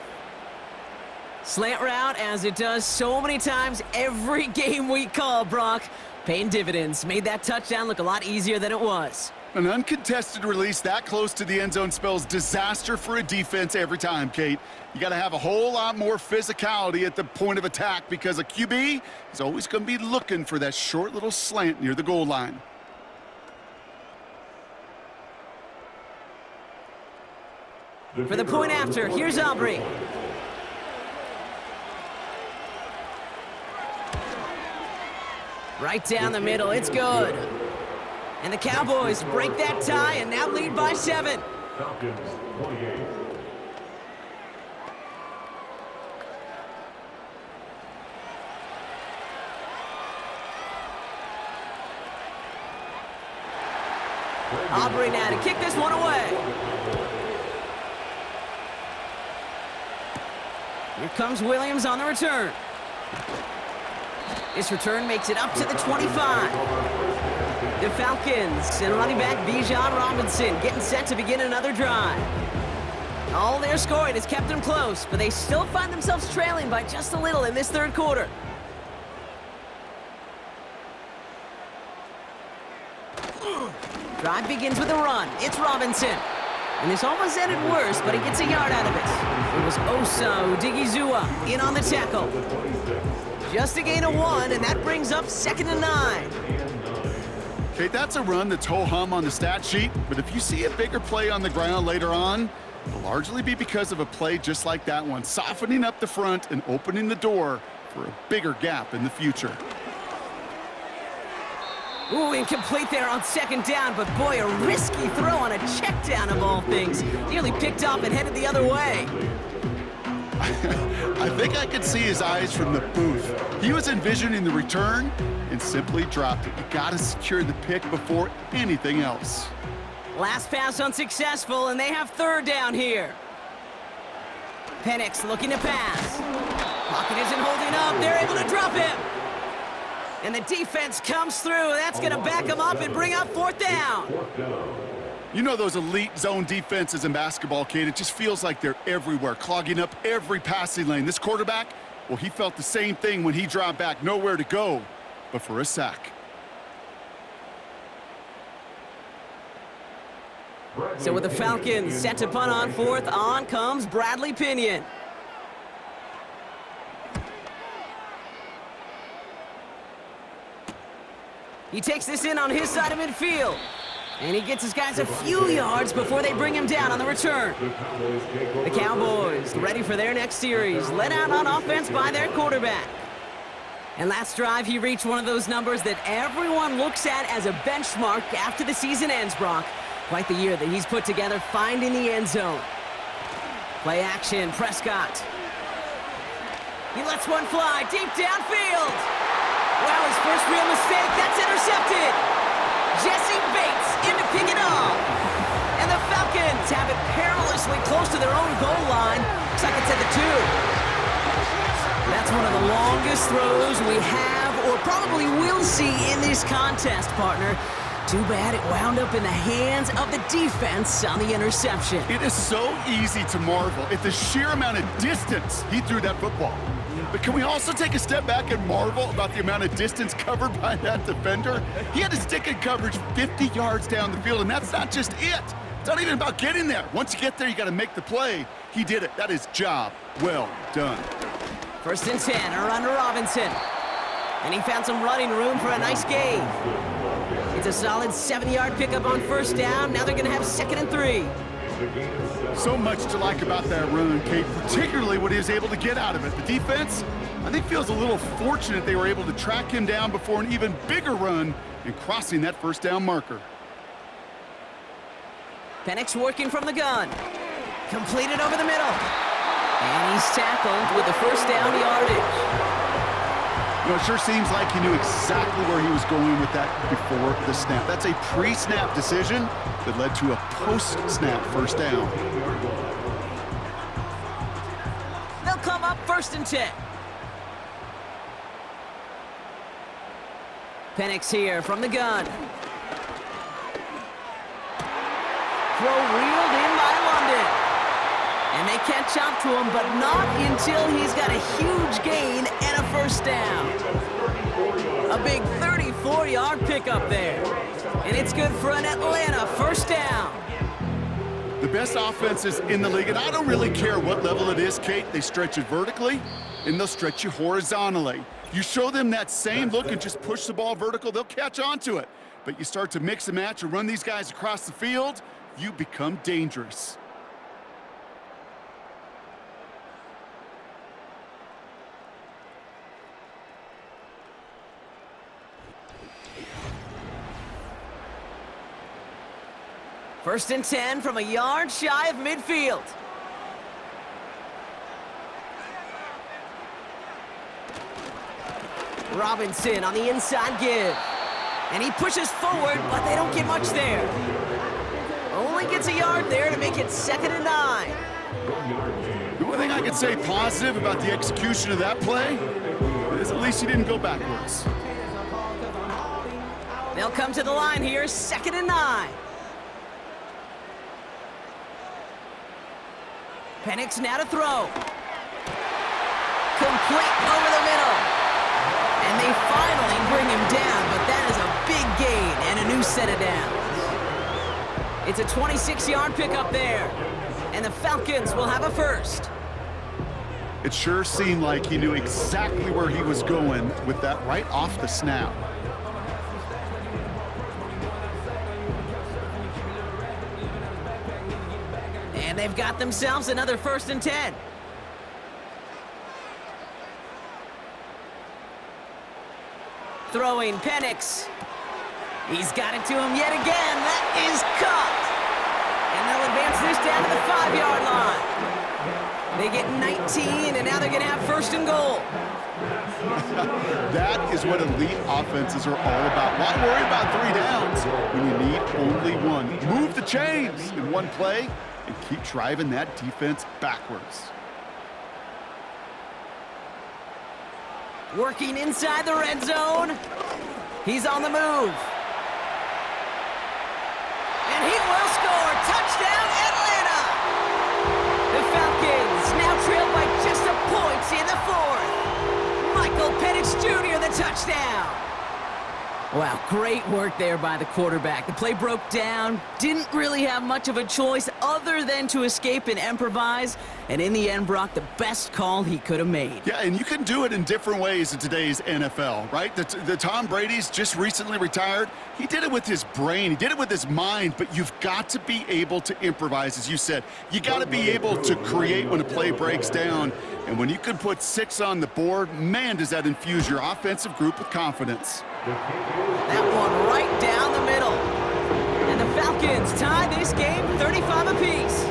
Speaker 3: Slant route, as it does so many times every game we call, Brock. Paying dividends. Made that touchdown look a lot easier than it was.
Speaker 4: An uncontested release that close to the end zone spells disaster for a defense every time, Kate. You got to have a whole lot more physicality at the point of attack because a QB is always going to be looking for that short little slant near the goal line.
Speaker 3: For the point after, here's Aubrey. Right down the middle, it's good. And the Cowboys break that tie and now lead by 7.
Speaker 5: Falcons 28.
Speaker 3: Aubrey now to kick this one away. Here comes Williams on the return. This return makes it up to the 25. The Falcons and running back Bijan Robinson getting set to begin another drive. All their scoring has kept them close, but they still find themselves trailing by just a little in this third quarter. Drive begins with a run. It's Robinson. And this almost ended worse, but he gets a yard out of it. It was Osa Odigizua in on the tackle. Just a gain of 1, and that brings up 2nd and 9.
Speaker 4: Okay, that's a run that's ho-hum on the stat sheet, but if you see a bigger play on the ground later on, it'll largely be because of a play just like that one, softening up the front and opening the door for a bigger gap in the future.
Speaker 3: Ooh, incomplete there on 2nd down, but boy, a risky throw on a check down of all things. Nearly picked off and headed the other way.
Speaker 4: I think I could see his eyes from the booth. He was envisioning the return and simply dropped it. You got to secure the pick before anything else.
Speaker 3: Last pass unsuccessful, and they have 3rd down here. Penix looking to pass. Pocket isn't holding up. They're able to drop him. And the defense comes through. That's going to back him up and bring up 4th down.
Speaker 4: You know those elite zone defenses in basketball, Kate, it just feels like they're everywhere, clogging up every passing lane. This quarterback, well, he felt the same thing when he dropped back, nowhere to go but for a sack.
Speaker 3: So with the Falcons set to punt on 4th, on comes Bradley Pinion. He takes this in on his side of midfield. And he gets his guys a few yards before they bring him down on the return. The Cowboys ready for their next series, led out on offense by their quarterback. And last drive, he reached one of those numbers that everyone looks at as a benchmark after the season ends, Brock. Quite the year that he's put together finding the end zone. Play action, Prescott. He lets one fly deep downfield. Well, his first real mistake, that's intercepted. Jesse Bates in to pick it off. And the Falcons have it perilously close to their own goal line. Looks like it's at the 2. That's one of the longest throws we have or probably will see in this contest, partner. Too bad it wound up in the hands of the defense on the interception.
Speaker 4: It is so easy to marvel at the sheer amount of distance he threw that football. But can we also take a step back and marvel about the amount of distance covered by that defender? He had to stick in coverage 50 yards down the field, and that's not just it. It's not even about getting there. Once you get there, you got to make the play. He did it. That is job well done.
Speaker 3: 1st and 10, a run to Robinson. And he found some running room for a nice gain. It's a solid 7-yard pickup on 1st down. Now they're going to have 2nd and 3.
Speaker 4: So much to like about that run, Kate, particularly what he was able to get out of it. The defense, I think, feels a little fortunate they were able to track him down before an even bigger run and crossing that 1st down marker.
Speaker 3: Penix working from the gun. Completed over the middle. And he's tackled with the 1st down yardage.
Speaker 4: You know, it sure seems like he knew exactly where he was going with that before the snap. That's a pre-snap decision that led to a post-snap 1st down.
Speaker 3: They'll come up 1st and 10. Penix here from the gun. Throw reeled in by London. And they catch up to him, but not until he's got a huge gain and a 1st down. A big 34-yard pickup there. And it's good for an Atlanta 1st down.
Speaker 4: The best offenses in the league, and I don't really care what level it is, Kate, they stretch it vertically, and they'll stretch you horizontally. You show them that same look and just push the ball vertical, they'll catch on to it. But you start to mix and match and run these guys across the field, you become dangerous.
Speaker 3: First and 10 from a yard shy of midfield. Robinson on the inside give. And he pushes forward, but they don't get much there. Only gets a yard there to make it 2nd and 9.
Speaker 4: The only thing I can say positive about the execution of that play is at least he didn't go backwards.
Speaker 3: They'll come to the line here, 2nd and 9. Penix now to throw. Complete over the middle. And they finally bring him down, but that is a big gain and a new set of downs. It's a 26-yard pickup there, and the Falcons will have a first.
Speaker 4: It sure seemed like he knew exactly where he was going with that right off the snap.
Speaker 3: And they've got themselves another 1st and 10. Throwing Penix. He's got it to him yet again. That is caught. And they'll advance this down to the 5-yard line. They get 19, and now they're going to have 1st and goal.
Speaker 4: That is what elite offenses are all about. Why worry about 3 downs when you need only 1? Move the chains in one play and keep driving that defense backwards.
Speaker 3: Working inside the red zone. He's on the move. And he will score. Touchdown, Atlanta! The Falcons now trail by just a point in the 4th. Michael Penix Jr. the touchdown. Wow, great work there by the quarterback. The play broke down, didn't really have much of a choice other than to escape and improvise, and in the end, Brock, the best call he could have made.
Speaker 4: Yeah, and you can do it in different ways in today's NFL, right? The Tom Brady's just recently retired. He did it with his brain. He did it with his mind, but you've got to be able to improvise, as you said. You got to be able to create when a play breaks down, and when you can put 6 on the board, man, does that infuse your offensive group with confidence.
Speaker 3: That one right down the middle. And the Falcons tie this game 35 apiece.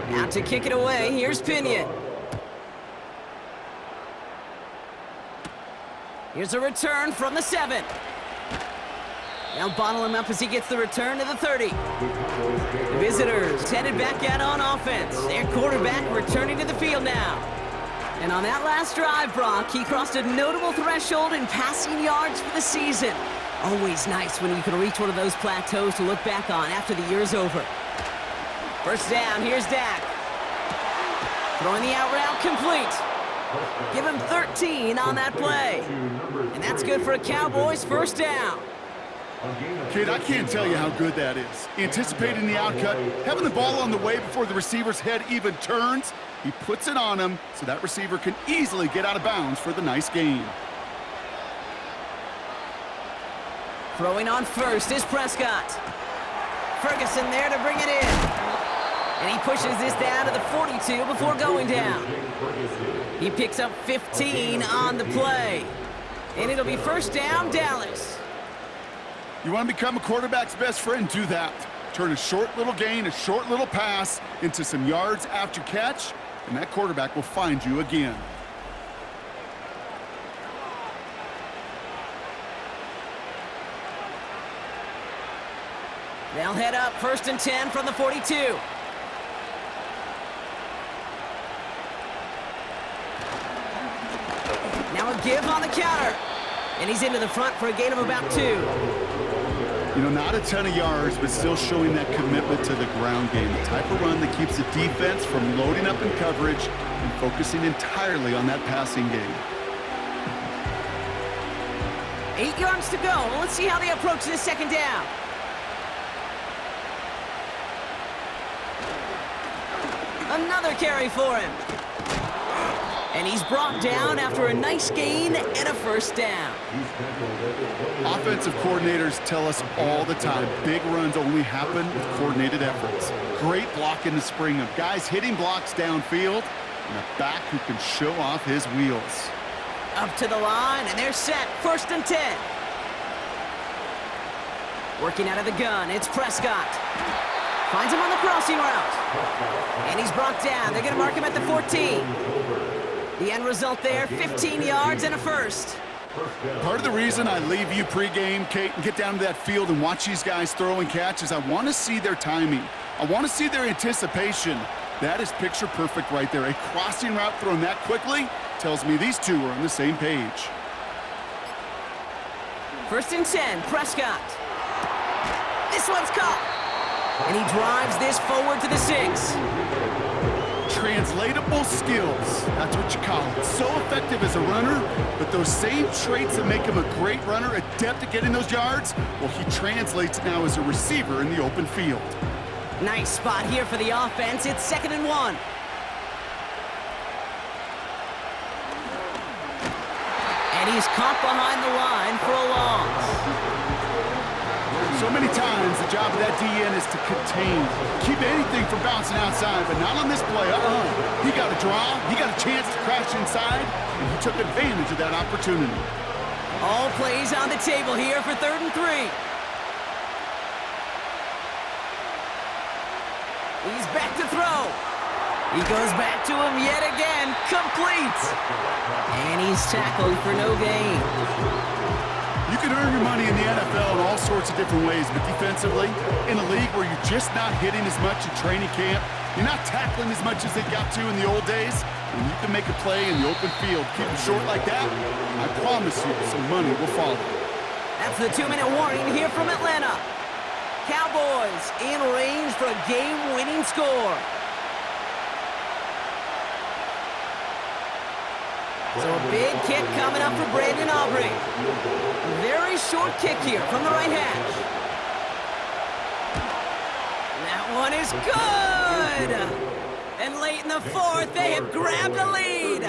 Speaker 3: Now to kick it away, here's Pinion. Here's a return from the 7. They'll bottle him up as he gets the return to the 30. The visitors headed back out on offense. Their quarterback returning to the field now. And on that last drive, Brock, he crossed a notable threshold in passing yards for the season. Always nice when you can reach one of those plateaus to look back on after the year's over. First down, here's Dak. Throwing the out route complete. Give him 13 on that play. And that's good for a Cowboys first down.
Speaker 4: Kid, I can't tell you how good that is. Anticipating the outcut, having the ball on the way before the receiver's head even turns, he puts it on him so that receiver can easily get out of bounds for the nice gain.
Speaker 3: Throwing on first is Prescott. Ferguson there to bring it in. And he pushes this down to the 42 before going down. He picks up 15 on the play. And it'll be first down, Dallas.
Speaker 4: You want to become a quarterback's best friend? Do that. Turn a short little gain, a short little pass into some yards after catch, and that quarterback will find you again.
Speaker 3: They'll head up first and 10 from the 42. Now a give on the counter. And he's into the front for a gain of about 2.
Speaker 4: You know, not a ton of yards, but still showing that commitment to the ground game. The type of run that keeps the defense from loading up in coverage and focusing entirely on that passing game.
Speaker 3: 8 yards to go. Let's see how they approach this second down. Another carry for him. And he's brought down after a nice gain and a first down.
Speaker 4: Offensive coordinators tell us all the time, big runs only happen with coordinated efforts. Great block in the spring of guys hitting blocks downfield and a back who can show off his wheels.
Speaker 3: Up to the line, and they're set. 1st and 10. Working out of the gun, it's Prescott. Finds him on the crossing route. And he's brought down. They're going to mark him at the 14. The end result there, 15 yards and a first.
Speaker 4: Part of the reason I leave you pregame, Kate, and get down to that field and watch these guys throw and catch is I want to see their timing. I want to see their anticipation. That is picture perfect right there. A crossing route thrown that quickly tells me these two are on the same page.
Speaker 3: 1st and 10, Prescott. This one's caught. And he drives this forward to the 6.
Speaker 4: Translatable skills, that's what you call it. So effective as a runner, but those same traits that make him a great runner, adept at getting those yards, well, he translates it now as a receiver in the open field.
Speaker 3: Nice spot here for the offense. It's 2nd and 1. And he's caught behind the line for a loss.
Speaker 4: So many times, the job of that DN is to contain, keep anything from bouncing outside, but not on this play. He got a draw, he got a chance to crash inside, and he took advantage of that opportunity.
Speaker 3: All plays on the table here for 3rd and 3. He's back to throw. He goes back to him yet again, complete. And he's tackled for no gain.
Speaker 4: You can earn your money in the NFL in all sorts of different ways, but defensively, in a league where you're just not hitting as much in training camp, you're not tackling as much as they got to in the old days, and you can make a play in the open field, keep them short like that, I promise you some money will follow.
Speaker 3: That's the 2-minute warning here from Atlanta. Cowboys in range for a game-winning score. So a big kick coming up for Brandon Aubrey. A very short kick here from the right hash. That one is good! And late in the 4th, they have grabbed the lead.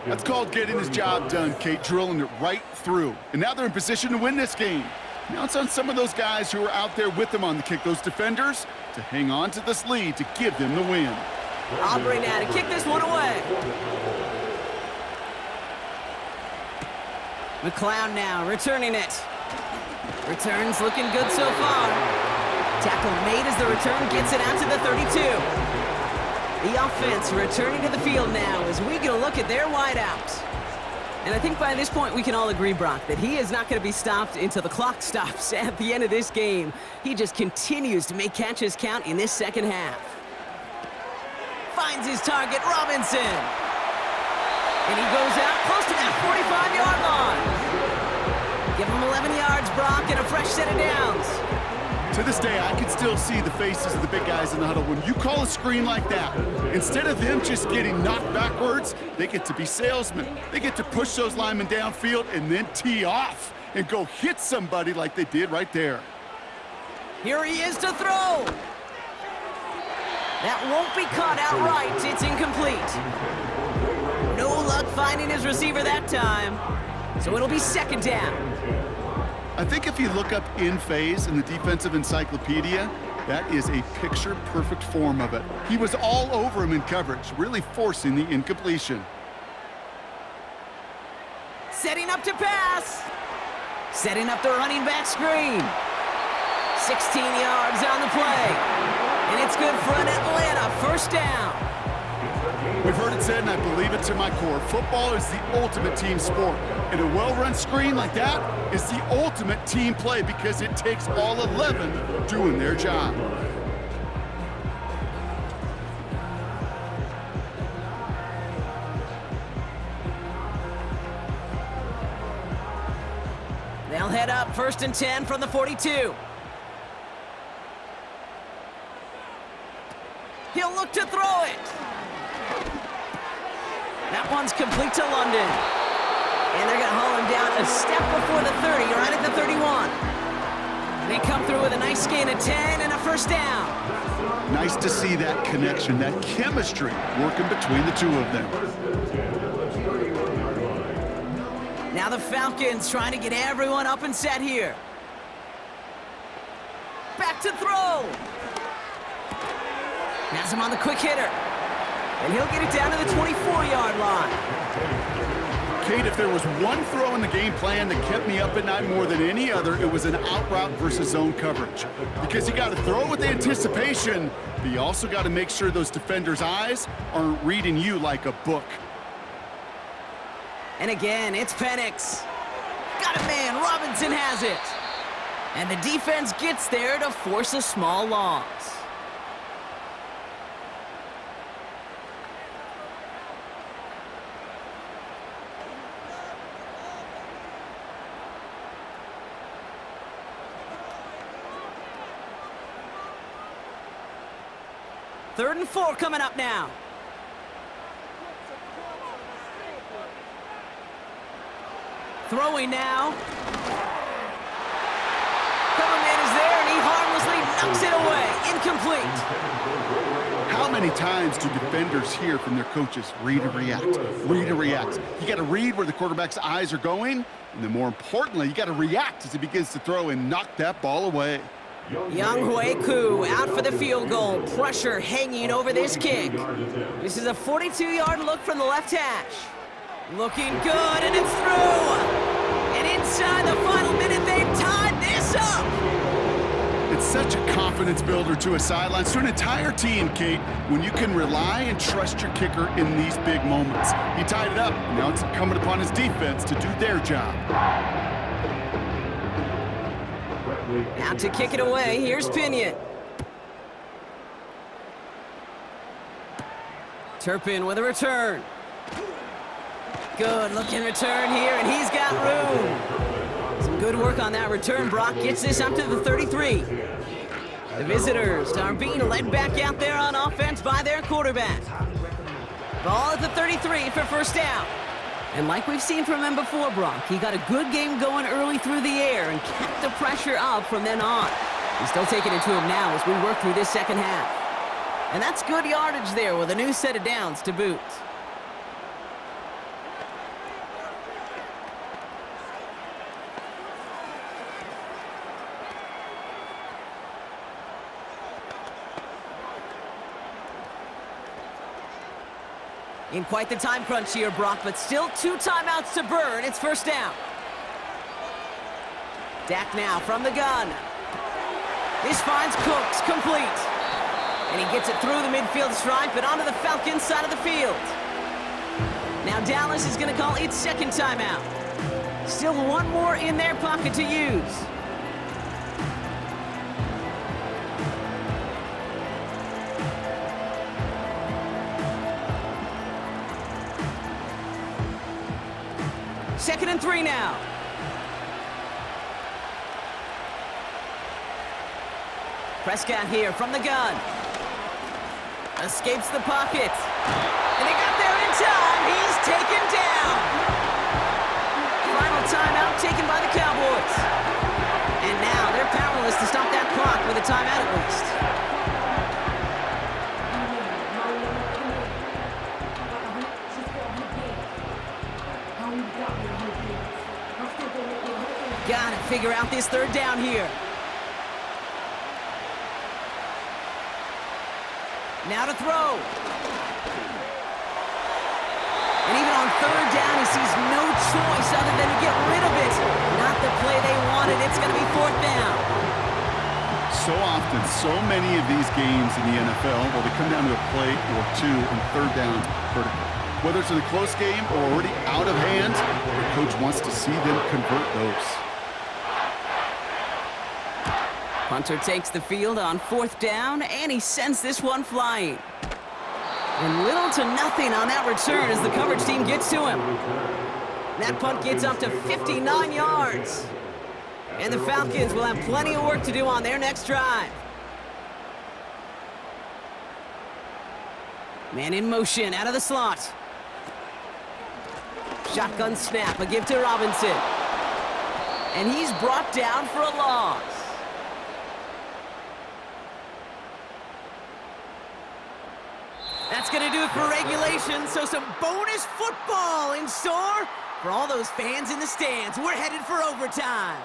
Speaker 4: That's called getting his job done, Kate, drilling it right through. And now they're in position to win this game. Now it's on some of those guys who are out there with them on the kick, those defenders, to hang on to this lead to give them the win.
Speaker 3: Aubrey now to kick this one away. McLeod now returning it. Returns looking good so far. Tackle made as the return gets it out to the 32. The offense returning to the field now as we get a look at their wideouts. And I think by this point we can all agree, Brock, that he is not going to be stopped until the clock stops at the end of this game. He just continues to make catches count in this 2nd half. Finds his target, Robinson. And he goes out close to that 45-yard line. Give him 11 yards, Brock, and a fresh set of downs.
Speaker 4: To this day, I can still see the faces of the big guys in the huddle. When you call a screen like that, instead of them just getting knocked backwards, they get to be salesmen. They get to push those linemen downfield and then tee off and go hit somebody like they did right there.
Speaker 3: Here he is to throw. That won't be caught outright. It's incomplete. No luck finding his receiver that time. So it'll be 2nd down.
Speaker 4: I think if you look up in phase in the defensive encyclopedia, that is a picture-perfect form of it. He was all over him in coverage, really forcing the incompletion.
Speaker 3: Setting up to pass. Setting up the running back screen. 16 yards on the play. And it's good for an Atlanta 1st down.
Speaker 4: We've heard it said, and I believe it to my core, football is the ultimate team sport. And a well-run screen like that is the ultimate team play because it takes all 11 doing their job.
Speaker 3: They'll head up 1st and 10 from the 42. He'll look to throw it. That one's complete to London. And they're going to haul him down a step before the 30, right at the 31. They come through with a nice gain of 10 and a 1st down.
Speaker 4: Nice to see that connection, that chemistry working between the two of them.
Speaker 3: Now the Falcons trying to get everyone up and set here. Back to throw. Has him on the quick hitter. And he'll get it down to the 24-yard line.
Speaker 4: Kate, if there was one throw in the game plan that kept me up at night more than any other, it was an out route versus zone coverage. Because you got to throw with anticipation, but you also got to make sure those defenders' eyes aren't reading you like a book.
Speaker 3: And again, it's Penix. Got a man, Robinson has it. And the defense gets there to force a small loss. Third and 4 coming up now. Throwing now. Cover man is there, and he harmlessly knocks it away. Incomplete.
Speaker 4: How many times do defenders hear from their coaches, read and react, read and react? You got to read where the quarterback's eyes are going, and then more importantly, you got to react as he begins to throw and knock that ball away.
Speaker 3: Younghoe Koo out for the field goal. Pressure hanging over this kick. This is a 42-yard look from the left hash. Looking good, and it's through. And inside the final minute, they've tied this up.
Speaker 4: It's such a confidence builder to a sideline, to an entire team, Kate, when you can rely and trust your kicker in these big moments. He tied it up, and now it's incumbent upon his defense to do their job.
Speaker 3: Now to kick it away, here's Pinion. Turpin with a return. Good looking return here, and he's got room. Some good work on that return. Brock gets this up to the 33. The visitors are being led back out there on offense by their quarterback. Ball at the 33 for first down. And like we've seen from him before, Brock, he got a good game going early through the air and kept the pressure up from then on. He's still taking it to him now as we work through this second half. And that's good yardage there with a new set of downs to boot. In quite the time crunch here, Brock, but still 2 timeouts to burn. It's first down. Dak now from the gun. This finds Cooks, complete. And he gets it through the midfield stripe and onto the Falcons side of the field. Now Dallas is going to call its second timeout. Still one more in their pocket to use. Second and 3 now. Prescott here from the gun. Escapes the pocket. And he got there in time. He's taken down. Final timeout taken by the Cowboys. And now they're powerless to stop that clock with a timeout at least. Gotta figure out this third down here. Now to throw. And even on third down, he sees no choice other than to get rid of it. Not the play they wanted. It's going to be fourth down.
Speaker 4: So often, so many of these games in the NFL, well, they come down to a play or two, and third downs are critical. Whether it's in a close game or already out of hand, the coach wants to see them convert those.
Speaker 3: Punter takes the field on fourth down, and he sends this one flying. And little to nothing on that return as the coverage team gets to him. That punt gets up to 59 yards. And the Falcons will have plenty of work to do on their next drive. Man in motion out of the slot. Shotgun snap, a give to Robinson. And he's brought down for a loss. That's going to do it for regulation, so some bonus football in store for all those fans in the stands. We're headed for overtime.